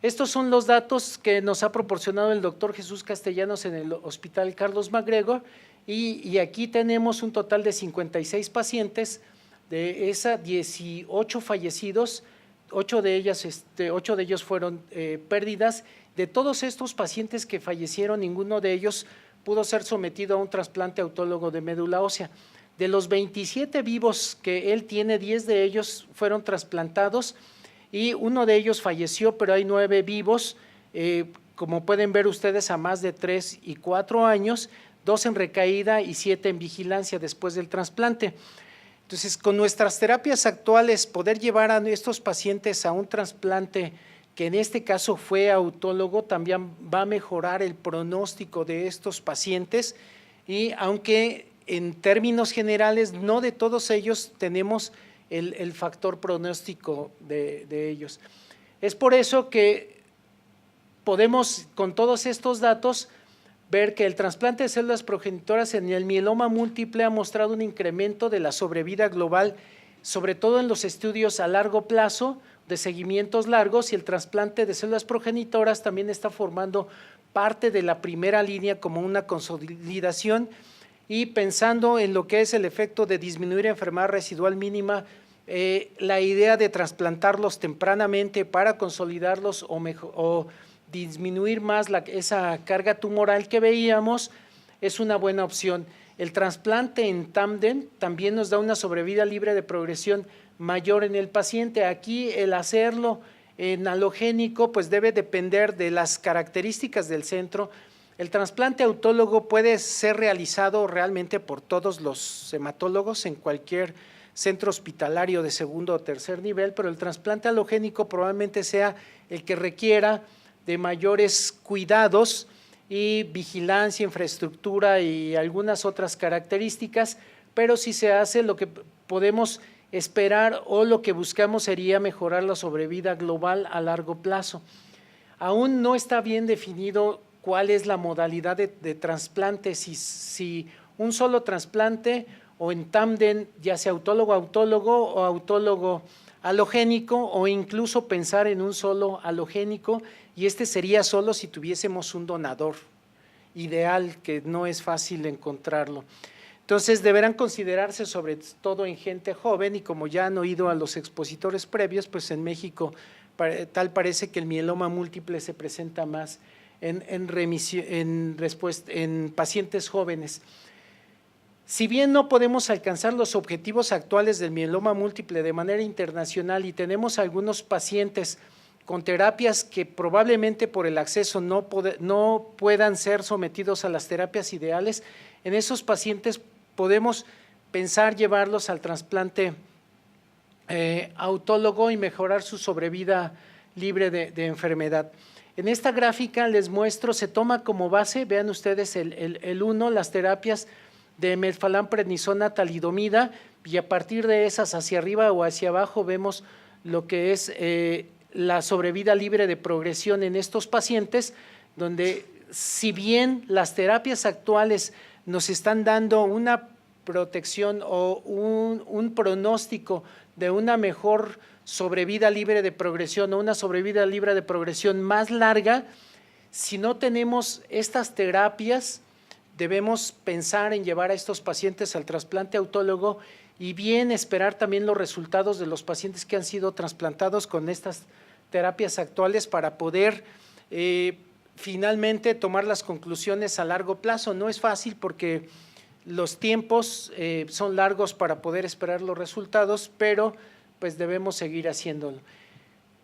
Estos son los datos que nos ha proporcionado el doctor Jesús Castellanos en el Hospital Carlos MacGregor, y aquí tenemos un total de 56 pacientes, de esas 18 fallecidos, 8 de ellos fueron pérdidas. De todos estos pacientes que fallecieron, ninguno de ellos pudo ser sometido a un trasplante autólogo de médula ósea. De los 27 vivos que él tiene, 10 de ellos fueron trasplantados y uno de ellos falleció, pero hay 9 vivos, como pueden ver ustedes, a más de 3 y 4 años, 2 en recaída y 7 en vigilancia después del trasplante. Entonces, con nuestras terapias actuales, poder llevar a estos pacientes a un trasplante que en este caso fue autólogo, también va a mejorar el pronóstico de estos pacientes, y aunque en términos generales no de todos ellos tenemos el factor pronóstico de ellos. Es por eso que podemos, con todos estos datos, ver que el trasplante de células progenitoras en el mieloma múltiple ha mostrado un incremento de la sobrevida global, sobre todo en los estudios a largo plazo, de seguimientos largos, y el trasplante de células progenitoras también está formando parte de la primera línea como una consolidación, y pensando en lo que es el efecto de disminuir enfermedad residual mínima, la idea de trasplantarlos tempranamente para consolidarlos o disminuir más esa carga tumoral que veíamos es una buena opción. El trasplante en tándem también nos da una sobrevida libre de progresión mayor en el paciente. Aquí el hacerlo en halogénico pues debe depender de las características del centro. El trasplante autólogo puede ser realizado realmente por todos los hematólogos en cualquier centro hospitalario de segundo o tercer nivel, pero el trasplante halogénico probablemente sea el que requiera de mayores cuidados y vigilancia, infraestructura y algunas otras características, pero si se hace, lo que podemos esperar o lo que buscamos sería mejorar la sobrevida global a largo plazo. Aún no está bien definido cuál es la modalidad de trasplante, si un solo trasplante o en tándem, ya sea autólogo-autólogo o autólogo halogénico, o incluso pensar en un solo halogénico, y este sería solo si tuviésemos un donador ideal, que no es fácil encontrarlo. Entonces deberán considerarse sobre todo en gente joven, y como ya han oído a los expositores previos, pues en México tal parece que el mieloma múltiple se presenta más en pacientes jóvenes. Si bien no podemos alcanzar los objetivos actuales del mieloma múltiple de manera internacional y tenemos algunos pacientes con terapias que probablemente por el acceso no puedan ser sometidos a las terapias ideales, en esos pacientes podemos pensar llevarlos al trasplante autólogo y mejorar su sobrevida libre de enfermedad. En esta gráfica les muestro, se toma como base, vean ustedes el 1, las terapias de melphalan, prednisona, talidomida, y a partir de esas hacia arriba o hacia abajo vemos lo que es la sobrevida libre de progresión en estos pacientes, donde si bien las terapias actuales nos están dando una protección o un pronóstico de una mejor sobrevida libre de progresión o una sobrevida libre de progresión más larga, si no tenemos estas terapias, debemos pensar en llevar a estos pacientes al trasplante autólogo y bien esperar también los resultados de los pacientes que han sido trasplantados con estas terapias actuales para poder finalmente tomar las conclusiones a largo plazo. No es fácil porque los tiempos son largos para poder esperar los resultados, pero pues debemos seguir haciéndolo.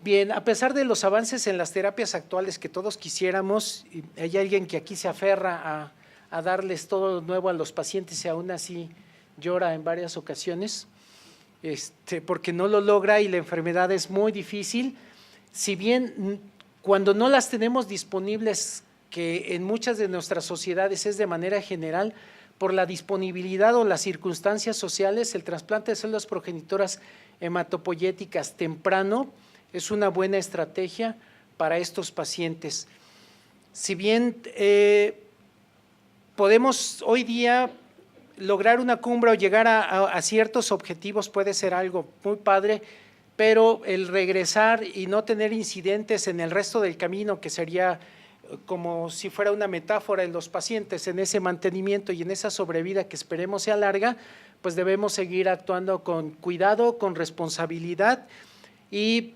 Bien, a pesar de los avances en las terapias actuales que todos quisiéramos, hay alguien que aquí se aferra a darles todo nuevo a los pacientes y aún así llora en varias ocasiones, porque no lo logra y la enfermedad es muy difícil. Si bien cuando no las tenemos disponibles, que en muchas de nuestras sociedades es de manera general, por la disponibilidad o las circunstancias sociales, el trasplante de células progenitoras hematopoyéticas temprano es una buena estrategia para estos pacientes. Si bien podemos hoy día lograr una cumbre o llegar a ciertos objetivos, puede ser algo muy padre, pero el regresar y no tener incidentes en el resto del camino, que sería como si fuera una metáfora en los pacientes, en ese mantenimiento y en esa sobrevida que esperemos sea larga, pues debemos seguir actuando con cuidado, con responsabilidad y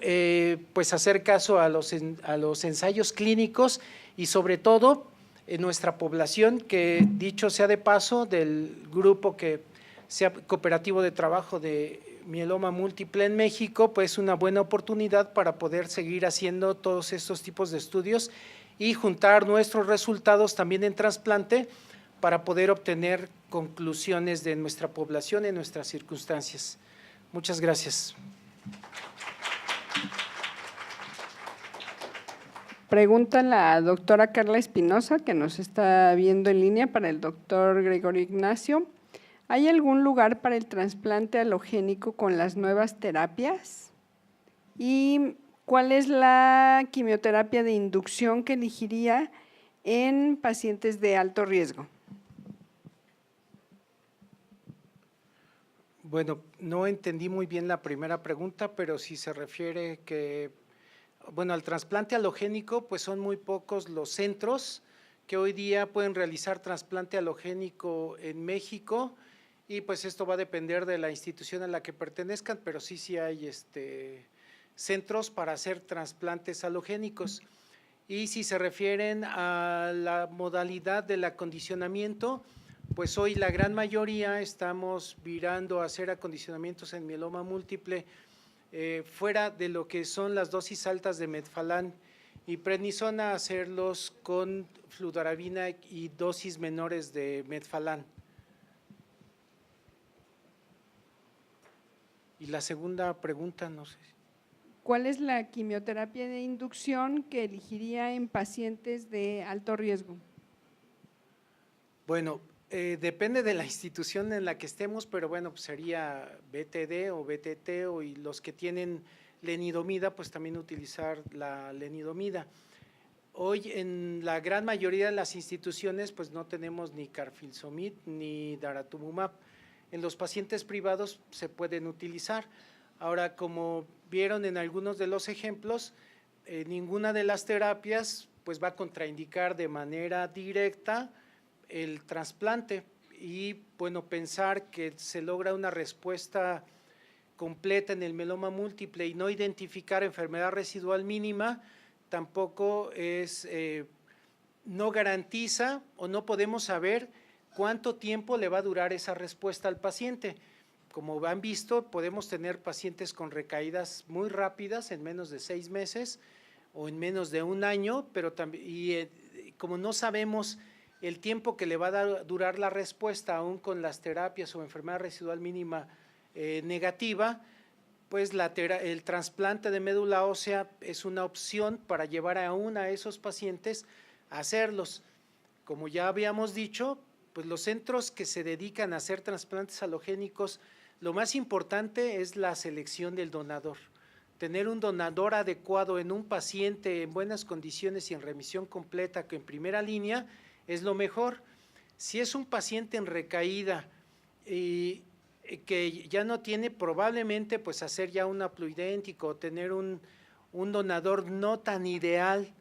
pues hacer caso a los ensayos clínicos y sobre todo en nuestra población, que dicho sea de paso, del grupo que sea cooperativo de trabajo de mieloma múltiple en México, pues una buena oportunidad para poder seguir haciendo todos estos tipos de estudios y juntar nuestros resultados también en trasplante para poder obtener conclusiones de nuestra población en nuestras circunstancias. Muchas gracias. Pregunta la doctora Carla Espinosa, que nos está viendo en línea, para el doctor Gregorio Ignacio. ¿Hay algún lugar para el trasplante alogénico con las nuevas terapias? ¿Y cuál es la quimioterapia de inducción que elegiría en pacientes de alto riesgo? Bueno, no entendí muy bien la primera pregunta, pero si se refiere que, bueno, al trasplante alogénico, pues son muy pocos los centros que hoy día pueden realizar trasplante alogénico en México, y pues esto va a depender de la institución a la que pertenezcan, pero sí hay centros para hacer trasplantes alogénicos. Y si se refieren a la modalidad del acondicionamiento, pues hoy la gran mayoría estamos virando a hacer acondicionamientos en mieloma múltiple fuera de lo que son las dosis altas de Medfalán y prednisona, hacerlos con fludarabina y dosis menores de Medfalán. Y la segunda pregunta, no sé. ¿Cuál es la quimioterapia de inducción que elegiría en pacientes de alto riesgo? Bueno, depende de la institución en la que estemos, pero bueno, pues sería BTD o BTT y los que tienen lenidomida, pues también utilizar la lenidomida. Hoy en la gran mayoría de las instituciones pues no tenemos ni carfilzomib ni daratumumab. En los pacientes privados se pueden utilizar. Ahora, como vieron en algunos de los ejemplos, ninguna de las terapias pues va a contraindicar de manera directa el trasplante y bueno, pensar que se logra una respuesta completa en el mieloma múltiple y no identificar enfermedad residual mínima tampoco es, no garantiza o no podemos saber cuánto tiempo le va a durar esa respuesta al paciente. Como han visto, podemos tener pacientes con recaídas muy rápidas en menos de 6 meses o en menos de un año, pero también, como no sabemos el tiempo que le va a durar la respuesta aún con las terapias o enfermedad residual mínima negativa, pues el trasplante de médula ósea es una opción para llevar aún a esos pacientes a hacerlos. Como ya habíamos dicho, pues los centros que se dedican a hacer trasplantes alogénicos, lo más importante es la selección del donador. Tener un donador adecuado en un paciente en buenas condiciones y en remisión completa, que en primera línea es lo mejor. Si es un paciente en recaída y que ya no tiene, probablemente pues hacer ya un haploidéntico o tener un donador no tan ideal,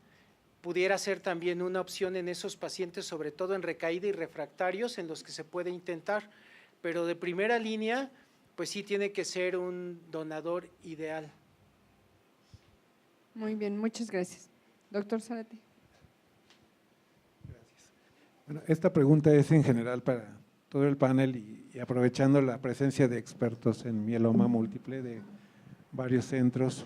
pudiera ser también una opción en esos pacientes, sobre todo en recaída y refractarios, en los que se puede intentar, pero de primera línea, pues sí tiene que ser un donador ideal. Muy bien, muchas gracias. Doctor Zárate. Gracias. Bueno, esta pregunta es en general para todo el panel y aprovechando la presencia de expertos en mieloma múltiple de varios centros.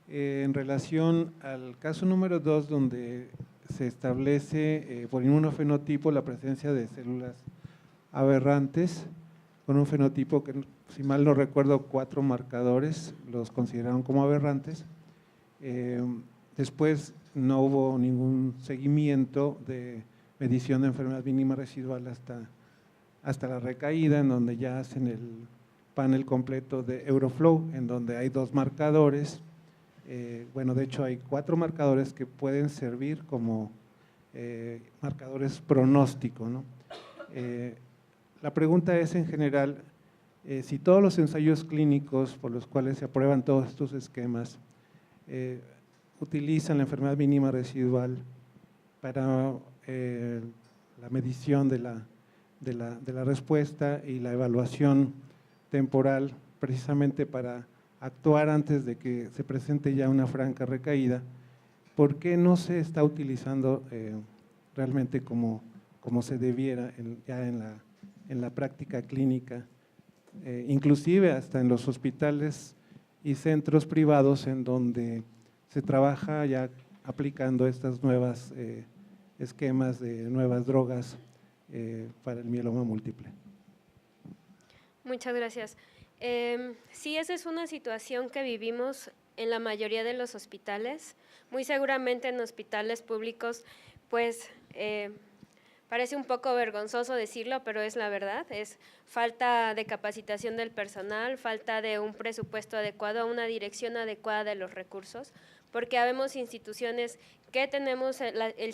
En relación al caso número 2, donde se establece por inmunofenotipo la presencia de células aberrantes, con un fenotipo que, si mal no recuerdo, 4 marcadores los consideraron como aberrantes. Después no hubo ningún seguimiento de medición de enfermedad mínima residual hasta la recaída, en donde ya hacen el panel completo de Euroflow, en donde hay 2 marcadores. Bueno, de hecho hay 4 marcadores que pueden servir como marcadores pronóstico, ¿no? La pregunta es en general, si todos los ensayos clínicos por los cuales se aprueban todos estos esquemas utilizan la enfermedad mínima residual para la medición de la respuesta y la evaluación temporal, precisamente para actuar antes de que se presente ya una franca recaída, ¿por qué no se está utilizando realmente como se debiera ya en la práctica clínica? Inclusive hasta en los hospitales y centros privados en donde se trabaja ya aplicando estas nuevas esquemas de nuevas drogas para el mieloma múltiple. Muchas gracias. Sí, esa es una situación que vivimos en la mayoría de los hospitales. Muy seguramente en hospitales públicos, pues parece un poco vergonzoso decirlo, pero es la verdad. Es falta de capacitación del personal, falta de un presupuesto adecuado, una dirección adecuada de los recursos, porque habemos instituciones que tenemos el